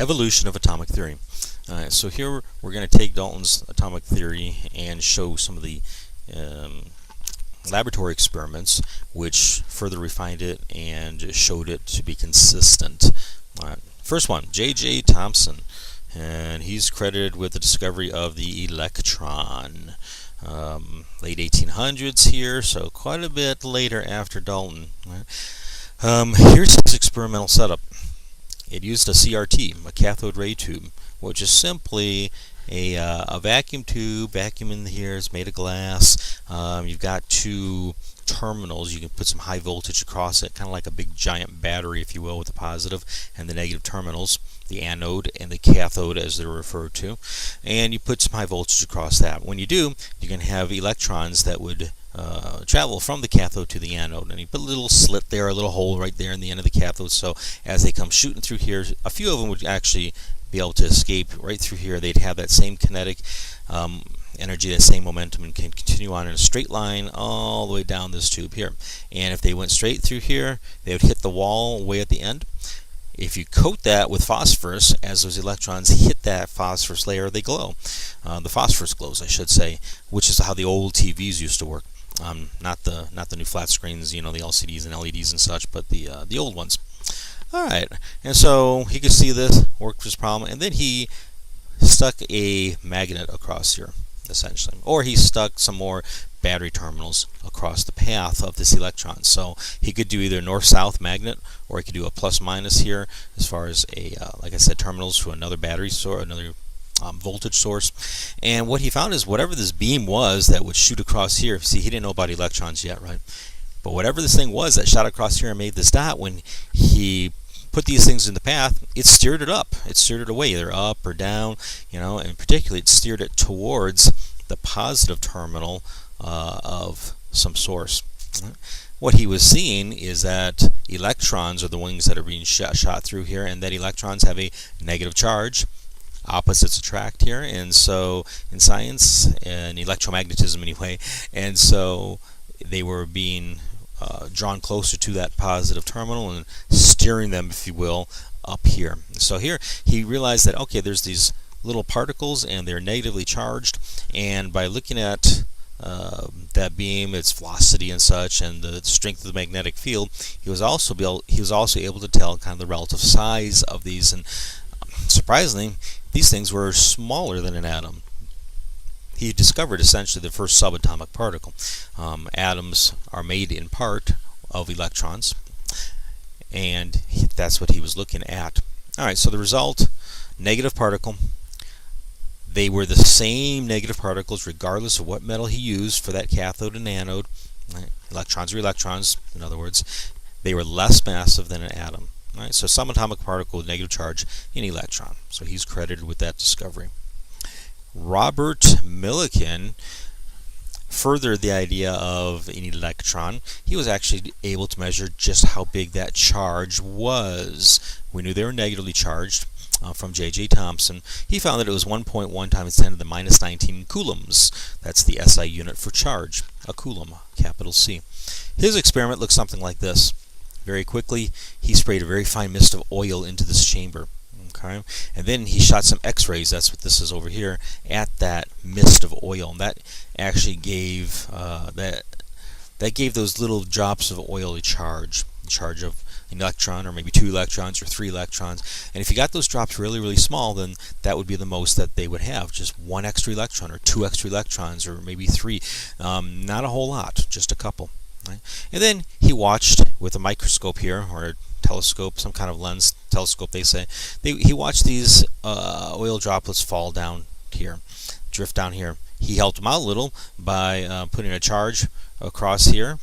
evolution of atomic theory. So here we're going to take Dalton's atomic theory and show some of the laboratory experiments which further refined it and showed it to be consistent. First one, J.J. Thomson, and he's credited with the discovery of the electron. Late 1800s here, so quite a bit later after Dalton. Here's his experimental setup. It used a CRT, a cathode ray tube, which is simply a vacuum tube. Vacuum in here is made of glass. You've got two terminals. You can put some high voltage across it, kind of like a big giant battery, if you will, with the positive and the negative terminals, the anode and the cathode as they're referred to, and you put some high voltage across that. When you do, you can have electrons that would travel from the cathode to the anode, and you put a little slit there, a little hole right there in the end of the cathode, so as they come shooting through here, a few of them would actually be able to escape right through here. They'd have that same kinetic energy, that same momentum, and can continue on in a straight line all the way down this tube here. And if they went straight through here, they would hit the wall way at the end. If you coat that with phosphorus, as those electrons hit that phosphorus layer, they glow. The phosphorus glows, I should say, which is how the old TVs used to work. Not the new flat screens, you know, the LCDs and LEDs and such, but the old ones. All right, and so he could see this, worked his problem, and then he stuck a magnet across here, essentially, or he stuck some more battery terminals across the path of this electron. So he could do either north-south magnet, or he could do a plus-minus here, as far as a, like I said, terminals to another battery source, another voltage source. And what he found is whatever this beam was that would shoot across here. See, he didn't know about electrons yet, right? But whatever this thing was that shot across here and made this dot, when he put these things in the path, it steered it up. It steered it away, either up or down, you know, and particularly it steered it towards the positive terminal of some source. What he was seeing is that electrons are the ones that are being shot through here, and that electrons have a negative charge. Opposites attract here, and so in science, and electromagnetism anyway, and so they were being drawn closer to that positive terminal and steering them, if you will, up here. So here he realized that, okay, there's these little particles and they're negatively charged, and by looking at that beam, its velocity and such, and the strength of the magnetic field, he was also able to tell kind of the relative size of these, and surprisingly, these things were smaller than an atom. He discovered essentially the first subatomic particle. Atoms are made in part of electrons, and that's what he was looking at. Alright, so the result, negative particle. They were the same negative particles regardless of what metal he used for that cathode and anode. Right? Electrons are electrons, in other words. They were less massive than an atom. Right? So subatomic particle with negative charge in electron. So he's credited with that discovery. Robert Millikan furthered the idea of an electron. He was actually able to measure just how big that charge was. We knew they were negatively charged from J.J. Thomson. He found that it was 1.1 times 10 to the minus 19 coulombs. That's the SI unit for charge, a coulomb, capital C. His experiment looks something like this. Very quickly, he sprayed a very fine mist of oil into this chamber. Okay. And then he shot some X-rays, that's what this is over here, at that mist of oil, and that actually gave that gave those little drops of oil a charge of an electron, or maybe 2 electrons or 3 electrons. And if you got those drops really, really small, then that would be the most that they would have, just 1 extra electron or 2 extra electrons, or maybe 3. Not a whole lot, just a couple. Right? And then he watched with a microscope here, or a telescope, some kind of lens telescope, they say. He watched these oil droplets fall down here, drift down here. He helped them out a little by putting a charge across here.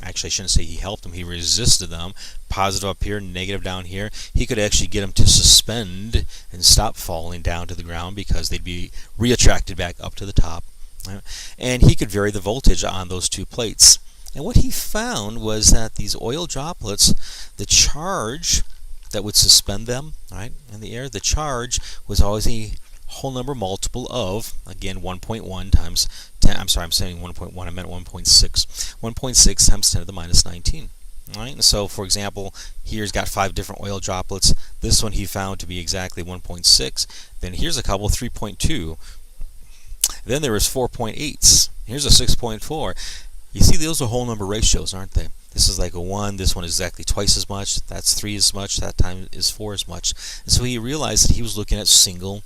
Actually, I shouldn't say he helped them. He resisted them. Positive up here, negative down here. He could actually get them to suspend and stop falling down to the ground because they'd be reattracted back up to the top. Right? And he could vary the voltage on those 2 plates. And what he found was that these oil droplets, the charge that would suspend them, right, in the air, the charge was always a whole number multiple of, again, 1.1 times 10. I'm sorry, I'm saying 1.1. I meant 1.6. 1.6 times 10 to the minus 19. Right? And so, for example, here's got 5 different oil droplets. This one he found to be exactly 1.6. Then here's a couple, 3.2. Then there was 4.8s. Here's a 6.4. You see, those are whole number ratios, aren't they? This is like a 1, this one is exactly twice as much, that's 3 as much, that time is 4 as much. And so he realized that he was looking at single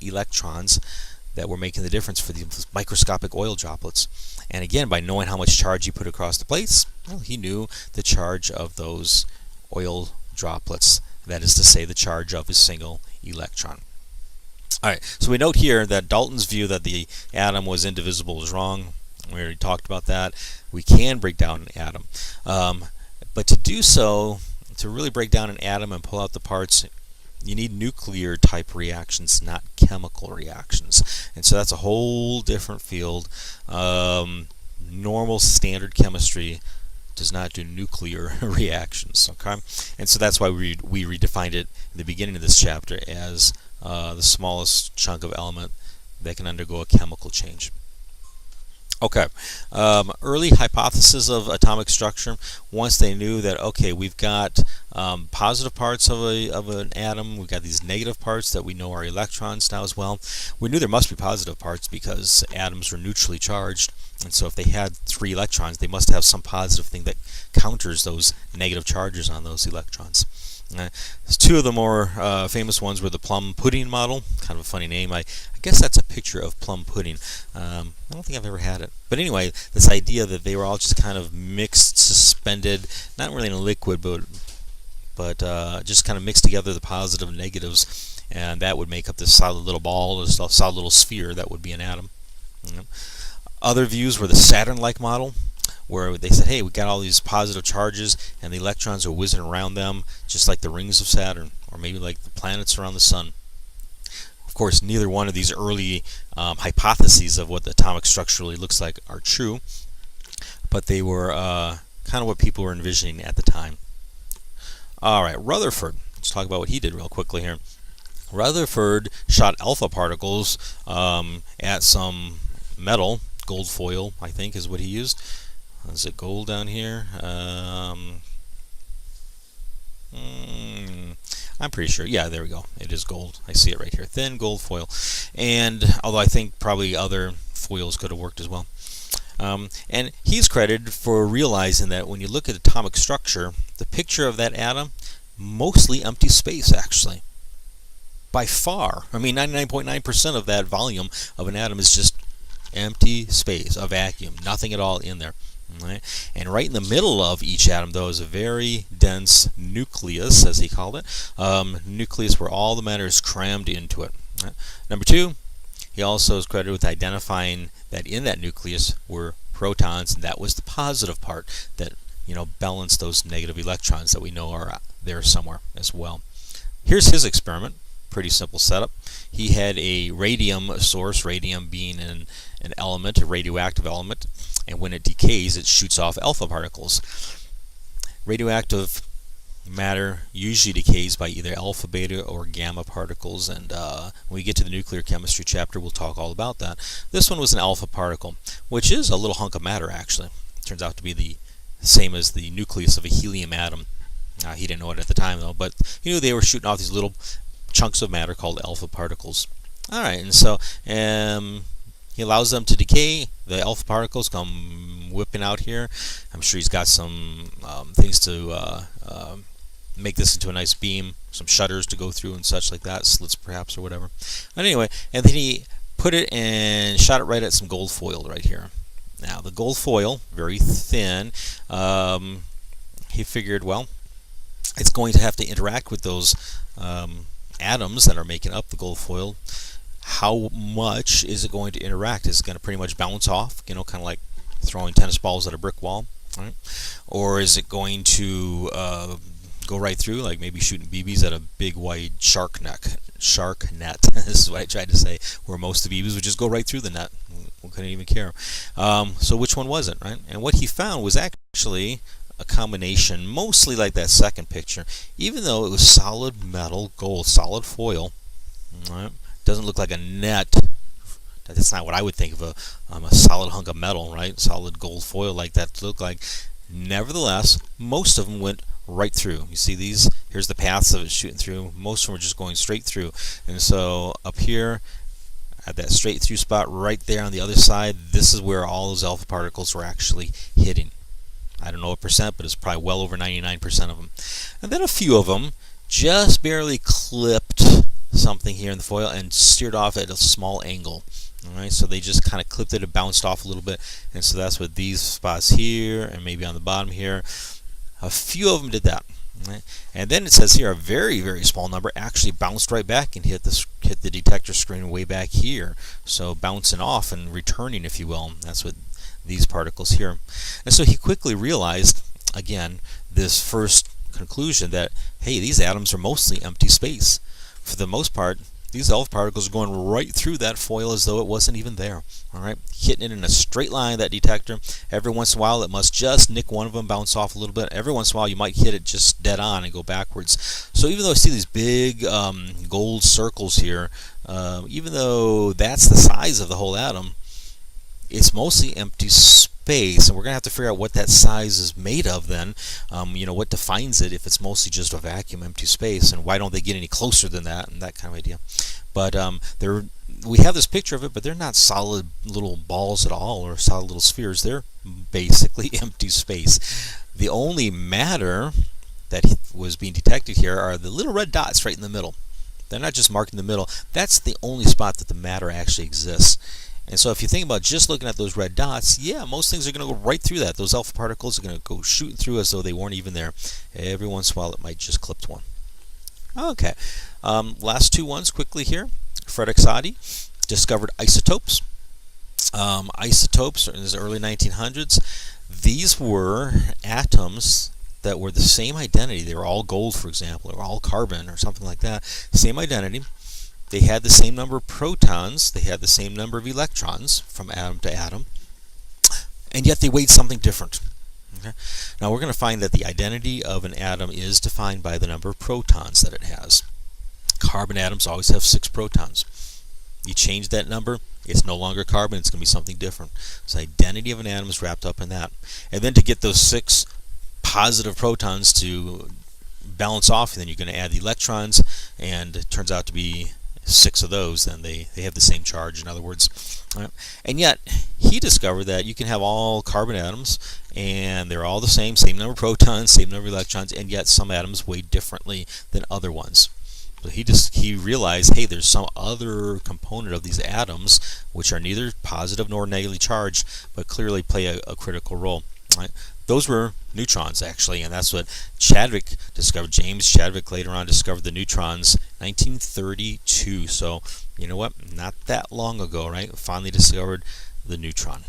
electrons that were making the difference for the microscopic oil droplets. And again, by knowing how much charge he put across the plates, well, he knew the charge of those oil droplets. That is to say, the charge of a single electron. Alright, so we note here that Dalton's view that the atom was indivisible is wrong. We already talked about that. We can break down an atom. But to do so, to really break down an atom and pull out the parts, you need nuclear type reactions, not chemical reactions. And so that's a whole different field. Normal standard chemistry does not do nuclear reactions. Okay, and so that's why we redefined it in the beginning of this chapter as the smallest chunk of element that can undergo a chemical change. Okay, early hypothesis of atomic structure. Once they knew that, okay, we've got positive parts of an atom, we've got these negative parts that we know are electrons now as well. We knew there must be positive parts because atoms were neutrally charged, and so if they had 3 electrons, they must have some positive thing that counters those negative charges on those electrons. 2 of the more famous ones were the plum pudding model. Kind of a funny name. I guess that's a picture of plum pudding. I don't think I've ever had it. But anyway, this idea that they were all just kind of mixed, suspended, not really in a liquid, but just kind of mixed together the positive and negatives, and that would make up this solid little ball, this solid little sphere that would be an atom. Other views were the Saturn-like model, where they said, hey, we got all these positive charges and the electrons are whizzing around them just like the rings of Saturn, or maybe like the planets around the sun. Of course, neither one of these early hypotheses of what the atomic structure really looks like are true, but they were kind of what people were envisioning at the time. Alright, Rutherford. Let's talk about what he did real quickly here. Rutherford shot alpha particles at some metal, gold foil, I think is what he used. Is it gold down here? I'm pretty sure. Yeah, there we go. It is gold. I see it right here. Thin gold foil. And although I think probably other foils could have worked as well. And he's credited for realizing that when you look at atomic structure, the picture of that atom, mostly empty space actually. By far. I mean, 99.9% of that volume of an atom is just empty space, a vacuum, nothing at all in there. Right? And right in the middle of each atom, though, is a very dense nucleus, as he called it. Nucleus where all the matter is crammed into it. Right? Number 2, he also is credited with identifying that in that nucleus were protons, and that was the positive part that, you know, balanced those negative electrons that we know are there somewhere as well. Here's his experiment. Pretty simple setup. He had a radium source, radium being an element, a radioactive element, and when it decays, it shoots off alpha particles. Radioactive matter usually decays by either alpha, beta, or gamma particles, and when we get to the nuclear chemistry chapter, we'll talk all about that. This one was an alpha particle, which is a little hunk of matter, actually. It turns out to be the same as the nucleus of a helium atom. He didn't know it at the time, though, but he knew they were shooting off these little chunks of matter called alpha particles. Alright, and so he allows them to decay. The alpha particles come whipping out here. I'm sure he's got some things to make this into a nice beam, some shutters to go through and such like that, slits perhaps or whatever. But anyway, and then he put it and shot it right at some gold foil right here. Now the gold foil, very thin, he figured, well, it's going to have to interact with those atoms that are making up the gold foil. How much is it going to interact? Is it going to pretty much bounce off, you know, kind of like throwing tennis balls at a brick wall, right? Or is it going to go right through, like maybe shooting BBs at a big wide shark net? This is what I tried to say, where most of the BBs would just go right through the net. We couldn't even care. So which one was it, right? And what he found was actually a combination, mostly like that second picture. Even though it was solid metal, gold, solid foil, right? Doesn't look like a net. That's not what I would think of a solid hunk of metal, right? Solid gold foil like that to look like. Nevertheless, most of them went right through. You see these? Here's the paths of it shooting through. Most of them are just going straight through. And so up here, at that straight through spot right there on the other side, this is where all those alpha particles were actually hitting. I don't know what percent, but it's probably well over 99% of them. And then a few of them just barely clipped something here in the foil and steered off at a small angle. Alright, so they just kind of clipped it and bounced off a little bit, and so that's what these spots here and maybe on the bottom here, a few of them did that. Right? And then it says here a very, very small number actually bounced right back and hit the detector screen way back here. So bouncing off and returning, if you will. That's what these particles here. And so he quickly realized, again, this first conclusion that, hey, these atoms are mostly empty space. For the most part, these alpha particles are going right through that foil as though it wasn't even there. All right, hitting it in a straight line, that detector. Every once in a while, it must just nick one of them, bounce off a little bit. Every once in a while, you might hit it just dead on and go backwards. So even though I see these big gold circles here, even though that's the size of the whole atom, it's mostly empty space, and we're going to have to figure out what that size is made of then. You know, what defines it if it's mostly just a vacuum, empty space, and why don't they get any closer than that, and that kind of idea. But we have this picture of it, but they're not solid little balls at all, or solid little spheres. They're basically empty space. The only matter that was being detected here are the little red dots right in the middle. They're not just marked in the middle. That's the only spot that the matter actually exists. And so if you think about just looking at those red dots, yeah, most things are going to go right through that. Those alpha particles are going to go shooting through as though they weren't even there. Every once in a while it might just clip one. Okay, last two ones quickly here. Frederick Soddy discovered isotopes. Isotopes in the early 1900s. These were atoms that were the same identity. They were all gold, for example, or all carbon or something like that. Same identity. They had the same number of protons, they had the same number of electrons from atom to atom, and yet they weighed something different. Okay? Now we're going to find that the identity of an atom is defined by the number of protons that it has. Carbon atoms always have 6 protons. You change that number, it's no longer carbon, it's going to be something different. So the identity of an atom is wrapped up in that. And then to get those 6 positive protons to balance off, then you're going to add the electrons, and it turns out to be 6 of those, then they have the same charge, in other words. Right? And yet, he discovered that you can have all carbon atoms, and they're all the same number of protons, same number of electrons, and yet some atoms weigh differently than other ones. So he realized, hey, there's some other component of these atoms which are neither positive nor negatively charged, but clearly play a critical role. Right? Those were neutrons, actually, and that's what Chadwick discovered. James Chadwick later on discovered the neutrons 1932. So, you know what? Not that long ago, right? Finally discovered the neutron.